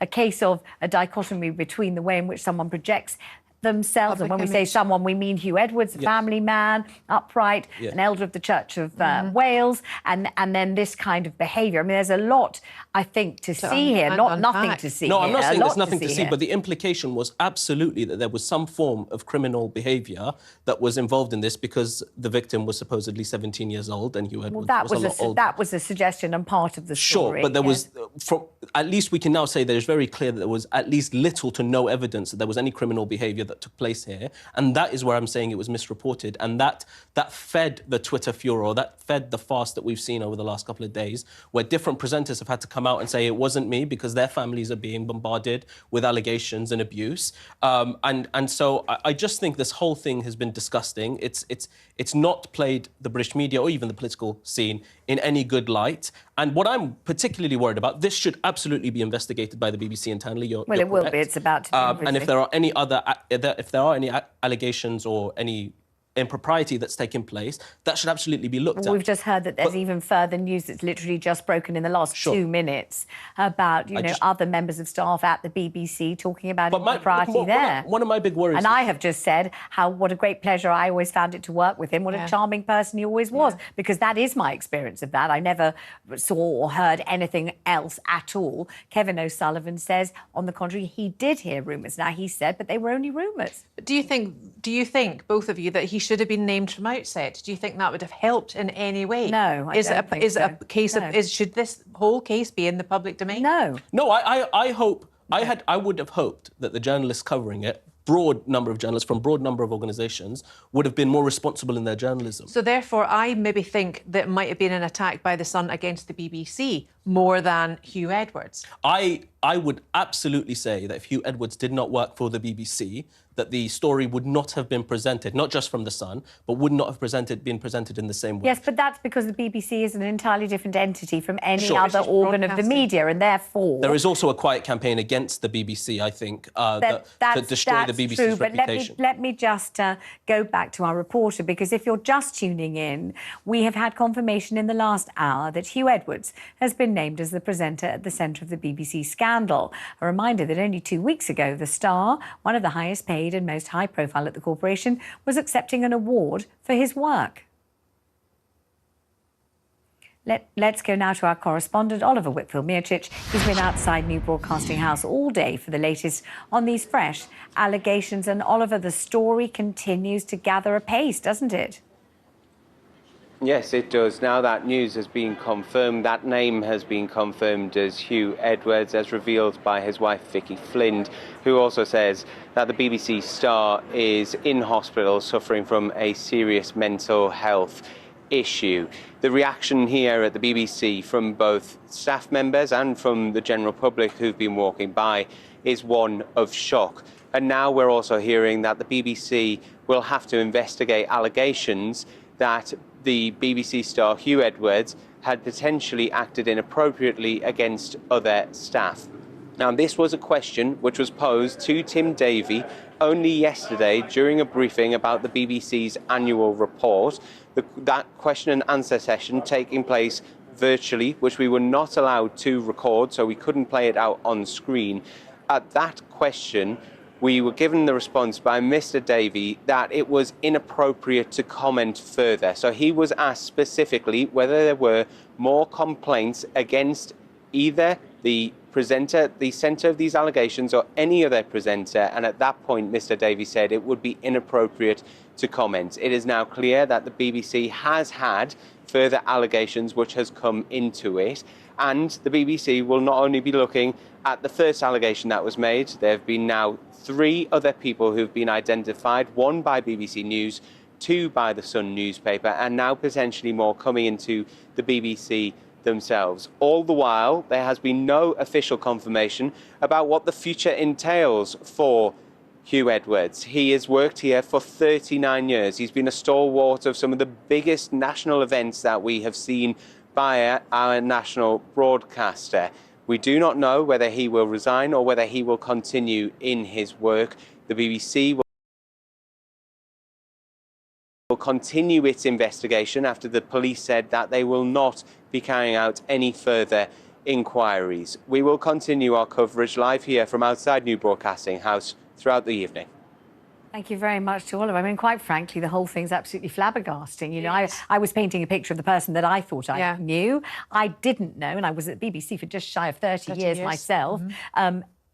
a case of a dichotomy between the way in which someone projects themselves, and when we say someone, we mean Hugh Edwards, a family man, upright, an elder of the Church of Wales, and then this kind of behaviour. I mean, there's a lot, I think, to see here, not nothing to see. No, I'm not saying there's nothing to see, but the implication was absolutely that there was some form of criminal behaviour that was involved in this, because the victim was supposedly 17 years old and Hugh Edwards was a lot older. That was a suggestion and part of the story. Sure, but there was, at least we can now say that it's very clear that there was at least little to no evidence that there was any criminal behaviour that took place here, and that is where I'm saying it was misreported, and that fed the Twitter furor, that fed the farce that we've seen over the last couple of days, where different presenters have had to come out and say it wasn't me because their families are being bombarded with allegations and abuse, and so I just think this whole thing has been disgusting. It's not played the British media or even the political scene in any good light. And what I'm particularly worried about, this should absolutely be investigated by the BBC internally. You're it will correct. be. It's about to be. And if there are any other, if there are any allegations or any impropriety that's taken place, that should absolutely be looked at. We've just heard that there's even further news that's literally just broken in the last 2 minutes about, other members of staff at the BBC talking about impropriety there. One of my big worries... And I have just said what a great pleasure I always found it to work with him, what a charming person he always was, because that is my experience of that. I never saw or heard anything else at all. Kevin O'Sullivan says, on the contrary, he did hear rumours. Now, he said, but they were only rumours. Do you think, both of you, that he should have been named from outset? Do you think that would have helped in any way? No, I don't think so. It a case of should this whole case be in the public domain? No. No, I would have hoped that the journalists covering it, broad number of journalists from broad number of organisations, would have been more responsible in their journalism. So therefore, I maybe think that it might have been an attack by the Sun against the BBC more than Hugh Edwards. I would absolutely say that if Hugh Edwards did not work for the BBC, that the story would not have been presented, not just from The Sun, but would not have been presented in the same way. Yes, but that's because the BBC is an entirely different entity from any other organ of the media, and therefore... There is also a quiet campaign against the BBC, I think, to destroy the BBC's reputation. But let me just go back to our reporter, because if you're just tuning in, we have had confirmation in the last hour that Hugh Edwards has been named as the presenter at the centre of the BBC scandal. A reminder that only 2 weeks ago, the Star, one of the highest paid and most high profile at the corporation, was accepting an award for his work. Let's go now to our correspondent, Oliver Whitfield-Mirchich. He's been outside New Broadcasting House all day for the latest on these fresh allegations. And Oliver, the story continues to gather apace, doesn't it? Yes, it does. Now that news has been confirmed, that name has been confirmed as Hugh Edwards, as revealed by his wife Vicky Flint, who also says that the BBC star is in hospital suffering from a serious mental health issue. The reaction here at the BBC from both staff members and from the general public who've been walking by is one of shock. And now we're also hearing that the BBC will have to investigate allegations that the BBC star Hugh Edwards had potentially acted inappropriately against other staff. Now, this was a question which was posed to Tim Davie only yesterday during a briefing about the BBC's annual report. That question and answer session taking place virtually, which we were not allowed to record, so we couldn't play it out on screen. At that question, we were given the response by Mr. Davie that it was inappropriate to comment further. So he was asked specifically whether there were more complaints against either the presenter, the centre of these allegations, or any other presenter. And at that point, Mr. Davie said it would be inappropriate to comment. It is now clear that the BBC has had further allegations which has come into it. And the BBC will not only be looking at the first allegation that was made, there have been now 3 other people who've been identified, 1 by BBC News, 2 by the Sun newspaper, and now potentially more coming into the BBC themselves. All the while, there has been no official confirmation about what the future entails for Hugh Edwards. He has worked here for 39 years. He's been a stalwart of some of the biggest national events that we have seen by our national broadcaster. We do not know whether he will resign or whether he will continue in his work. The BBC will continue its investigation after the police said that they will not be carrying out any further inquiries. We will continue our coverage live here from outside New Broadcasting House throughout the evening. Thank you very much to all of them. I mean, quite frankly, the whole thing's absolutely flabbergasting. You know, I was painting a picture of the person that I thought I knew. I didn't know, and I was at the BBC for just shy of 30 years myself.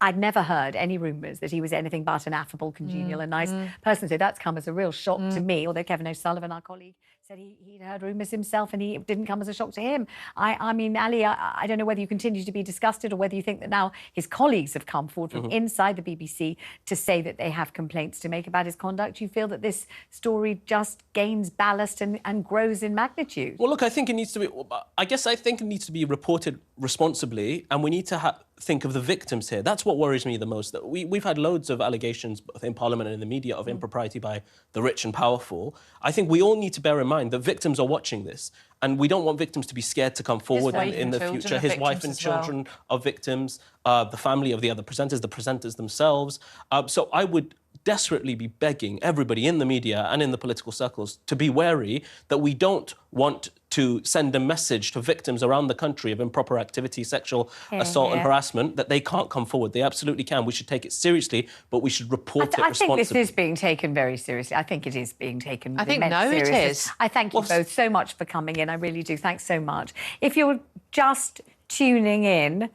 I'd never heard any rumours that he was anything but an affable, congenial and nice person. So that's come as a real shock to me, although Kevin O'Sullivan, our colleague, said he'd heard rumours himself and it didn't come as a shock to him. I mean, Ali, I don't know whether you continue to be disgusted or whether you think that now his colleagues have come forward from inside the BBC to say that they have complaints to make about his conduct. You feel that this story just gains ballast and grows in magnitude? Well, look, I think it needs to be... I think it needs to be reported responsibly, and we need to think of the victims here. That's what worries me the most. That we've had loads of allegations both in Parliament and in the media of impropriety by the rich and powerful. I think we all need to bear in mind that victims are watching this, and we don't want victims to be scared to come forward in the future. His wife and children are victims, the family of the other presenters, the presenters themselves. So I would desperately be begging everybody in the media and in the political circles to be wary that we don't want to send a message to victims around the country of improper activity, sexual assault and harassment, that they can't come forward. They absolutely can. We should take it seriously, but we should report it responsibly. I think this is being taken very seriously. I think it is being taken I think now it is. I thank you both so much for coming in. I really do. Thanks so much. If you're just tuning in,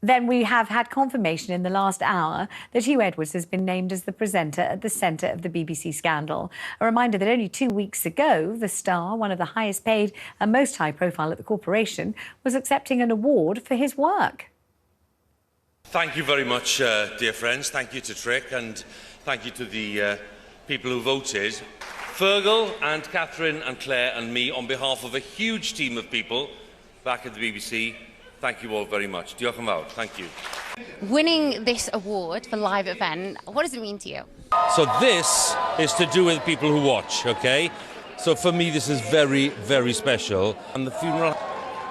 then we have had confirmation in the last hour that Hugh Edwards has been named as the presenter at the centre of the BBC scandal. A reminder that only 2 weeks ago, the star, one of the highest paid and most high profile at the corporation, was accepting an award for his work. Thank you very much, dear friends. Thank you to Trick and thank you to the people who voted. Fergal and Catherine and Claire and me, on behalf of a huge team of people back at the BBC, thank you all very much. Diolch yn fawr. Thank you. Winning this award for live event, what does it mean to you? So this is to do with people who watch, OK? So for me, this is very, very special. And the funeral,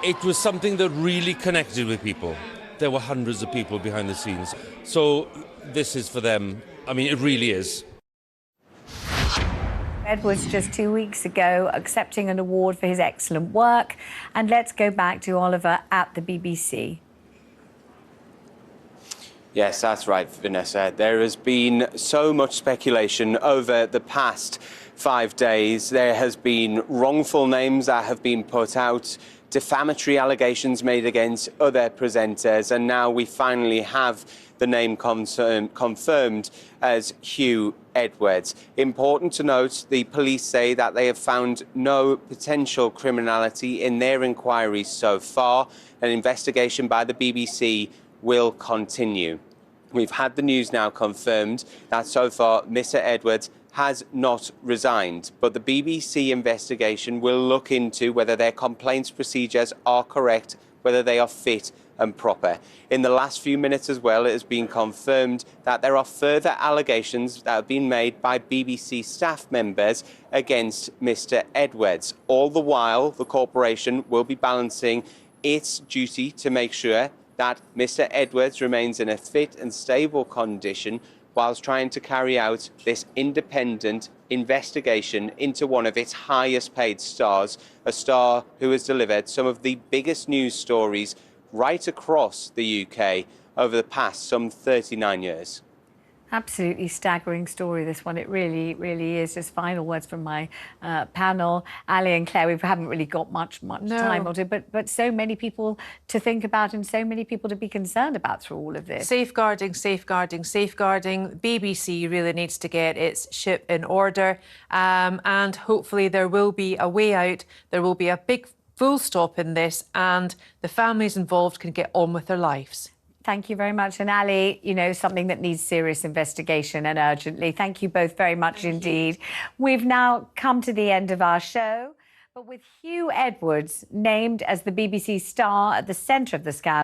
it was something that really connected with people. There were hundreds of people behind the scenes. So this is for them. I mean, it really is. Edwards just 2 weeks ago accepting an award for his excellent work. And let's go back to Oliver at the BBC. Yes, that's right, Vanessa. There has been so much speculation over the past 5 days. There has been wrongful names that have been put out, defamatory allegations made against other presenters, and now we finally have the name confirmed as Hugh Edwards. Important to note, the police say that they have found no potential criminality in their inquiries so far. An investigation by the BBC will continue. We've had the news now confirmed that so far Mr. Edwards has not resigned, but the BBC investigation will look into whether their complaints procedures are correct, whether they are fit and proper. In the last few minutes as well, it has been confirmed that there are further allegations that have been made by BBC staff members against Mr. Edwards. All the while, the corporation will be balancing its duty to make sure that Mr. Edwards remains in a fit and stable condition whilst trying to carry out this independent investigation into one of its highest paid stars, a star who has delivered some of the biggest news stories right across the UK over the past some 39 years. Absolutely staggering story, this one. It really, really is. Just final words from my panel. Ali and Claire, we haven't really got much time or two, but so many people to think about and so many people to be concerned about through all of this. Safeguarding, safeguarding, safeguarding. BBC really needs to get its ship in order, and hopefully there will be a way out. There will be a big full stop in this, and the families involved can get on with their lives. Thank you very much. And Ali, you know, something that needs serious investigation and urgently. Thank you both very much indeed. We've now come to the end of our show, but with Hugh Edwards named as the BBC star at the centre of the scandal.